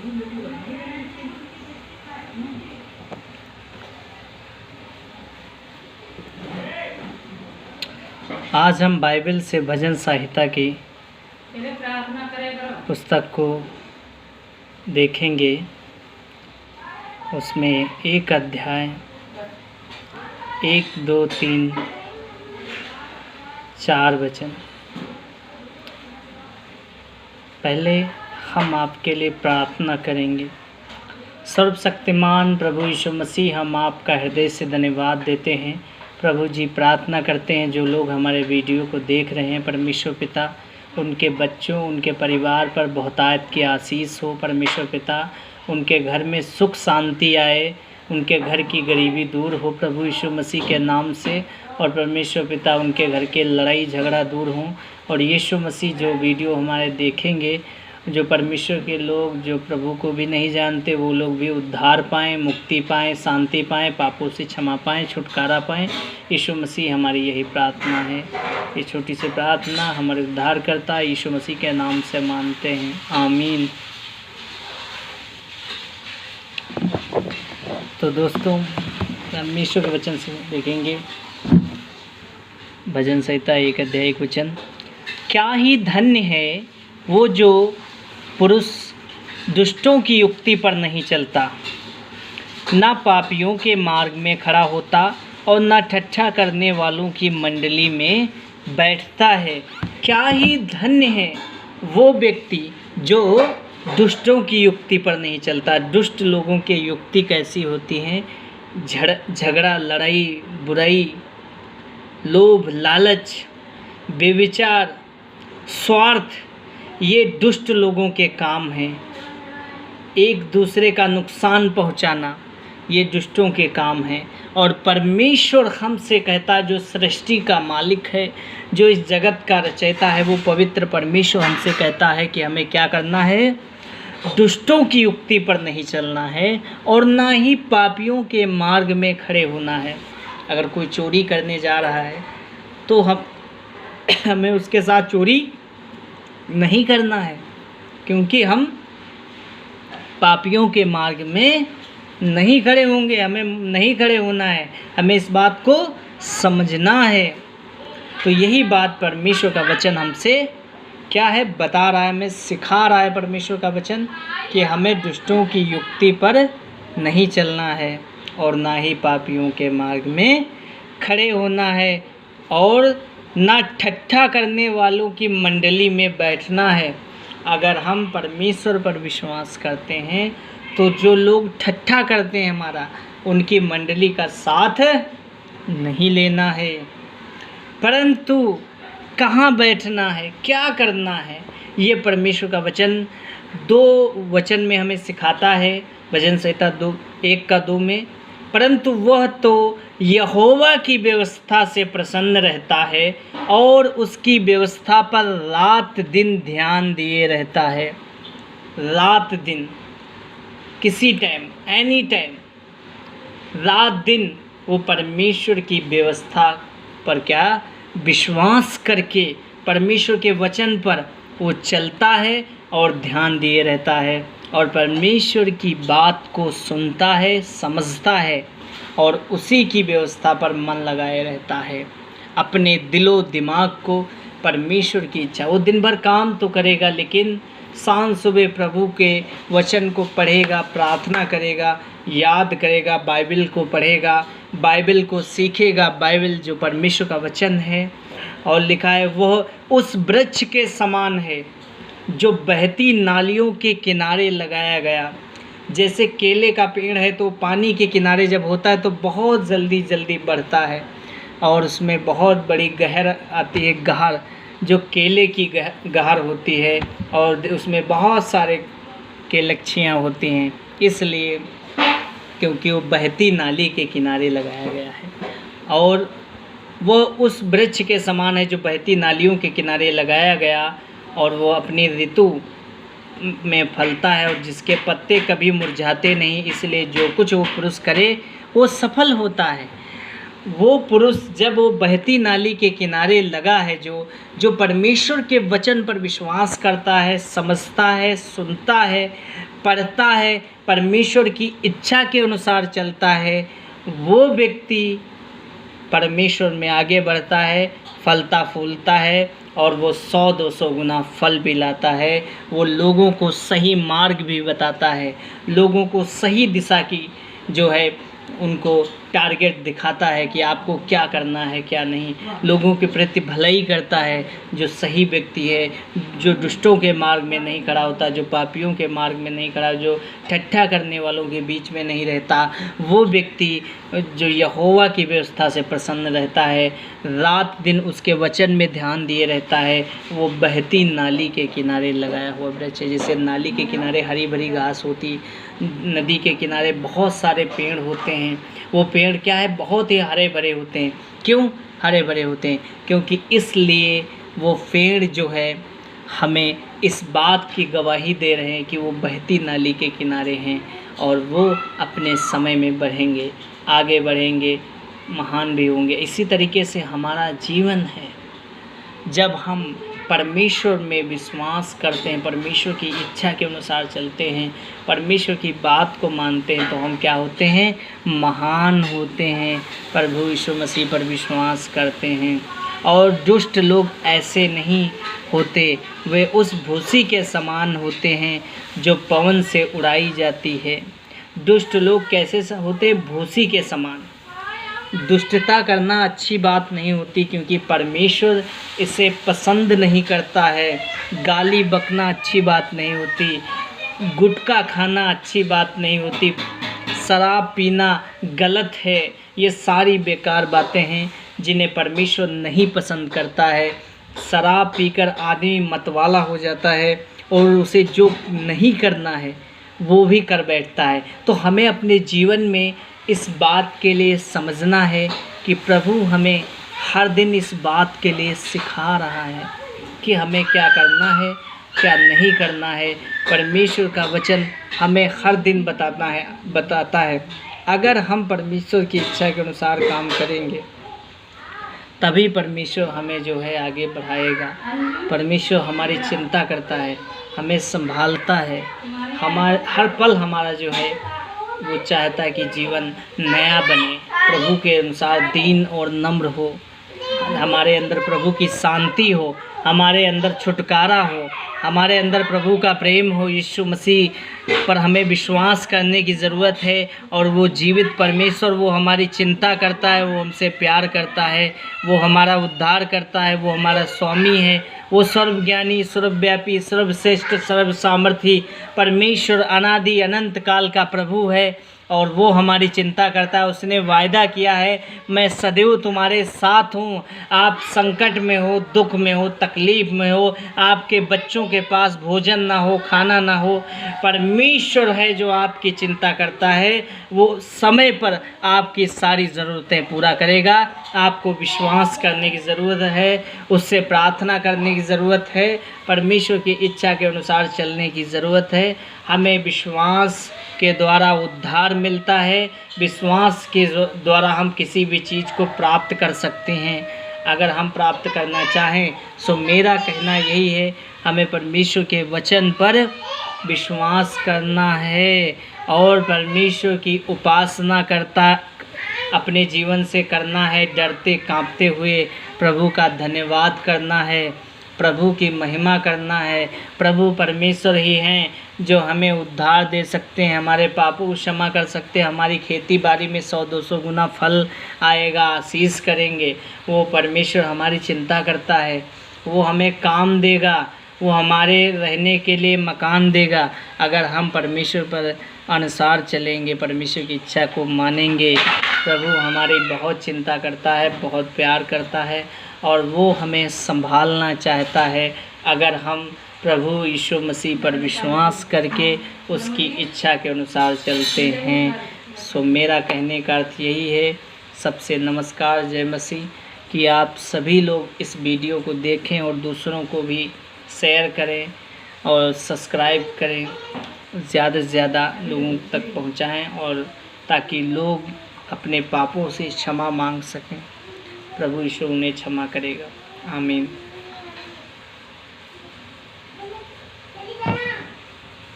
आज हम बाइबल से भजन संहिता की पुस्तक को देखेंगे। उसमें एक अध्याय 1, 2, 3, 4 वचन। पहले हम आपके लिए प्रार्थना करेंगे। सर्वशक्तिमान प्रभु यीशु मसीह, हम आपका हृदय से धन्यवाद देते हैं। प्रभु जी, प्रार्थना करते हैं जो लोग हमारे वीडियो को देख रहे हैं, परमेश्वर पिता, उनके बच्चों, उनके परिवार पर बहुतायत की आशीष हो। परमेश्वर पिता, उनके घर में सुख शांति आए, उनके घर की गरीबी दूर हो प्रभु यीशु मसीह के नाम से। और परमेश्वर पिता, उनके घर के लड़ाई झगड़ा दूर हों। और यीशु मसीह, जो वीडियो हमारे देखेंगे, जो परमेश्वर के लोग जो प्रभु को भी नहीं जानते, वो लोग भी उद्धार पाएँ, मुक्ति पाएँ, शांति पाएँ, पापों से क्षमा पाएँ, छुटकारा पाएँ। यीशु मसीह, हमारी यही प्रार्थना है। ये छोटी सी प्रार्थना हमारे उद्धारकर्ता यीशु मसीह के नाम से मानते हैं, आमीन। तो दोस्तों, परमेश्वर के वचन से देखेंगे भजन संहिता 1 अध्याय 1 वचन। क्या ही धन्य है वो जो पुरुष दुष्टों की युक्ति पर नहीं चलता, ना पापियों के मार्ग में खड़ा होता और ना ठट्ठा करने वालों की मंडली में बैठता है। क्या ही धन्य है वो व्यक्ति जो दुष्टों की युक्ति पर नहीं चलता। दुष्ट लोगों की युक्ति कैसी होती है? झगड़ा, लड़ाई, बुराई, लोभ, लालच, बेविचार, स्वार्थ, ये दुष्ट लोगों के काम हैं। एक दूसरे का नुकसान पहुंचाना, ये दुष्टों के काम हैं। और परमेश्वर हमसे कहता, जो सृष्टि का मालिक है, जो इस जगत का रचयिता है, वो पवित्र परमेश्वर हमसे कहता है कि हमें क्या करना है? दुष्टों की युक्ति पर नहीं चलना है और ना ही पापियों के मार्ग में खड़े होना है। अगर कोई चोरी करने जा रहा है तो हमें उसके साथ चोरी नहीं करना है, क्योंकि हम पापियों के मार्ग में नहीं खड़े होंगे। हमें नहीं खड़े होना है, हमें इस बात को समझना है। तो यही बात परमेश्वर का वचन हमसे क्या है? बता रहा है, हमें सिखा रहा है परमेश्वर का वचन कि हमें दुष्टों की युक्ति पर नहीं चलना है और ना ही पापियों के मार्ग में खड़े होना है और ना ठट्ठा करने वालों की मंडली में बैठना है। अगर हम परमेश्वर पर विश्वास करते हैं तो जो लोग ठट्ठा करते हैं हमारा, उनकी मंडली का साथ नहीं लेना है। परंतु कहाँ बैठना है, क्या करना है, ये परमेश्वर का वचन 2 वचन में हमें सिखाता है। भजन संहिता 1 का 2 में, परंतु वह तो यहोवा की व्यवस्था से प्रसन्न रहता है और उसकी व्यवस्था पर रात दिन ध्यान दिए रहता है। रात दिन, किसी टाइम, एनी टाइम, रात दिन वो परमेश्वर की व्यवस्था पर क्या? विश्वास करके परमेश्वर के वचन पर वो चलता है और ध्यान दिए रहता है और परमेश्वर की बात को सुनता है, समझता है और उसी की व्यवस्था पर मन लगाए रहता है। अपने दिलो दिमाग को परमेश्वर की इच्छा, वो दिन भर काम तो करेगा, लेकिन शाम सुबह प्रभु के वचन को पढ़ेगा, प्रार्थना करेगा, याद करेगा, बाइबल को पढ़ेगा, बाइबल को सीखेगा। बाइबल जो परमेश्वर का वचन है, और लिखा है वह उस वृक्ष के समान है जो बहती नालियों के किनारे लगाया गया। जैसे केले का पेड़ है तो पानी के किनारे जब होता है तो बहुत जल्दी बढ़ता है और उसमें बहुत बड़ी गहर आती है, गहार, जो केले की गहार होती है और उसमें बहुत सारे केलक्षियाँ होती हैं, इसलिए क्योंकि वो बहती नाली के किनारे लगाया गया है। और वो उस वृक्ष के समान है जो बहती नालियों के किनारे लगाया गया और वो अपनी ऋतु में फलता है और जिसके पत्ते कभी मुरझाते नहीं, इसलिए जो कुछ वो पुरुष करे वो सफल होता है। वो पुरुष जब वो बहती नाली के किनारे लगा है, जो परमेश्वर के वचन पर विश्वास करता है, समझता है, सुनता है, पढ़ता है, परमेश्वर की इच्छा के अनुसार चलता है, वो व्यक्ति परमेश्वर में आगे बढ़ता है, फलता फूलता है और वो 100-200 गुना फल भी लाता है। वो लोगों को सही मार्ग भी बताता है, लोगों को सही दिशा की जो है उनको टारगेट दिखाता है कि आपको क्या करना है क्या नहीं। लोगों के प्रति भलाई करता है। जो सही व्यक्ति है, जो दुष्टों के मार्ग में नहीं खड़ा होता, जो पापियों के मार्ग में नहीं खड़ा, जो ठट्ठा करने वालों के बीच में नहीं रहता, वो व्यक्ति जो यहोवा की व्यवस्था से प्रसन्न रहता है, रात दिन उसके वचन में ध्यान दिए रहता है, वो बहती नाली के किनारे लगाया हुआ वृक्ष है। जैसे नाली के किनारे हरी भरी घास होती, नदी के किनारे बहुत सारे पेड़ होते हैं। वो पेड़ क्या है, बहुत ही हरे भरे होते हैं। क्यों हरे भरे होते हैं? क्योंकि इसलिए वो पेड़ जो है हमें इस बात की गवाही दे रहे हैं कि वो बहती नाली के किनारे हैं और वो अपने समय में बढ़ेंगे, आगे बढ़ेंगे, महान भी होंगे। इसी तरीके से हमारा जीवन है। जब हम परमेश्वर में विश्वास करते हैं, परमेश्वर की इच्छा के अनुसार चलते हैं, परमेश्वर की बात को मानते हैं, तो हम क्या होते हैं? महान होते हैं। प्रभु यीशु मसीह पर विश्वास करते हैं। और दुष्ट लोग ऐसे नहीं होते, वे उस भूसी के समान होते हैं जो पवन से उड़ाई जाती है। दुष्ट लोग कैसे होते? भूसी के समान। दुष्टता करना अच्छी बात नहीं होती, क्योंकि परमेश्वर इसे पसंद नहीं करता है। गाली बकना अच्छी बात नहीं होती, गुटखा खाना अच्छी बात नहीं होती, शराब पीना गलत है। ये सारी बेकार बातें हैं जिन्हें परमेश्वर नहीं पसंद करता है। शराब पीकर आदमी मतवाला हो जाता है और उसे जो नहीं करना है वो भी कर बैठता है। तो हमें अपने जीवन में इस बात के लिए समझना है कि प्रभु हमें हर दिन इस बात के लिए सिखा रहा है कि हमें क्या करना है, क्या नहीं करना है। परमेश्वर का वचन हमें हर दिन बताता है। अगर हम परमेश्वर की इच्छा के अनुसार काम करेंगे तभी परमेश्वर हमें जो है आगे बढ़ाएगा। परमेश्वर हमारी चिंता करता है, हमें संभालता है। हर पल हमारा जो है वो चाहता है कि जीवन नया बने, प्रभु के अनुसार दीन और नम्र हो, हमारे अंदर प्रभु की शांति हो, हमारे अंदर छुटकारा हो, हमारे अंदर प्रभु का प्रेम हो। यीशु मसीह पर हमें विश्वास करने की ज़रूरत है। और वो जीवित परमेश्वर, वो हमारी चिंता करता है, वो हमसे प्यार करता है, वो हमारा उद्धार करता है, वो हमारा स्वामी है। वो सर्वज्ञानी, सर्वव्यापी, सर्वश्रेष्ठ, सर्व सामर्थी परमेश्वर अनादि अनंत काल का प्रभु है और वो हमारी चिंता करता है। उसने वायदा किया है, मैं सदैव तुम्हारे साथ हूँ। आप संकट में हो, दुख में हो, तकलीफ़ में हो, आपके बच्चों के पास भोजन ना हो, खाना ना हो, परमेश्वर है जो आपकी चिंता करता है। वो समय पर आपकी सारी ज़रूरतें पूरा करेगा। आपको विश्वास करने की ज़रूरत है, उससे प्रार्थना करने की ज़रूरत है, परमेश्वर की इच्छा के अनुसार चलने की ज़रूरत है। हमें विश्वास के द्वारा उद्धार मिलता है। विश्वास के द्वारा हम किसी भी चीज़ को प्राप्त कर सकते हैं। अगर हम प्राप्त करना चाहें तो मेरा कहना यही है, हमें परमेश्वर के वचन पर विश्वास करना है और परमेश्वर की उपासना करता अपने जीवन से करना है। डरते कांपते हुए प्रभु का धन्यवाद करना है, प्रभु की महिमा करना है। प्रभु परमेश्वर ही हैं जो हमें उद्धार दे सकते हैं, हमारे पापों को क्षमा कर सकते हैं, हमारी खेती बाड़ी में 100-200 गुना फल आएगा, आशीष करेंगे। वो परमेश्वर हमारी चिंता करता है, वो हमें काम देगा, वो हमारे रहने के लिए मकान देगा। अगर हम परमेश्वर पर अनुसार चलेंगे, परमेश्वर की इच्छा को मानेंगे। प्रभु हमारी बहुत चिंता करता है, बहुत प्यार करता है और वो हमें संभालना चाहता है। अगर हम प्रभु यीशु मसीह पर विश्वास करके उसकी इच्छा के अनुसार चलते हैं। सो मेरा कहने का अर्थ यही है। सबसे नमस्कार, जय मसीह। कि आप सभी लोग इस वीडियो को देखें और दूसरों को भी शेयर करें और सब्सक्राइब करें, ज़्यादा से ज़्यादा लोगों तक पहुंचाएं और ताकि लोग अपने पापों से क्षमा मांग सकें। प्रभु यीशु उन्हें क्षमा करेगा। आमीन।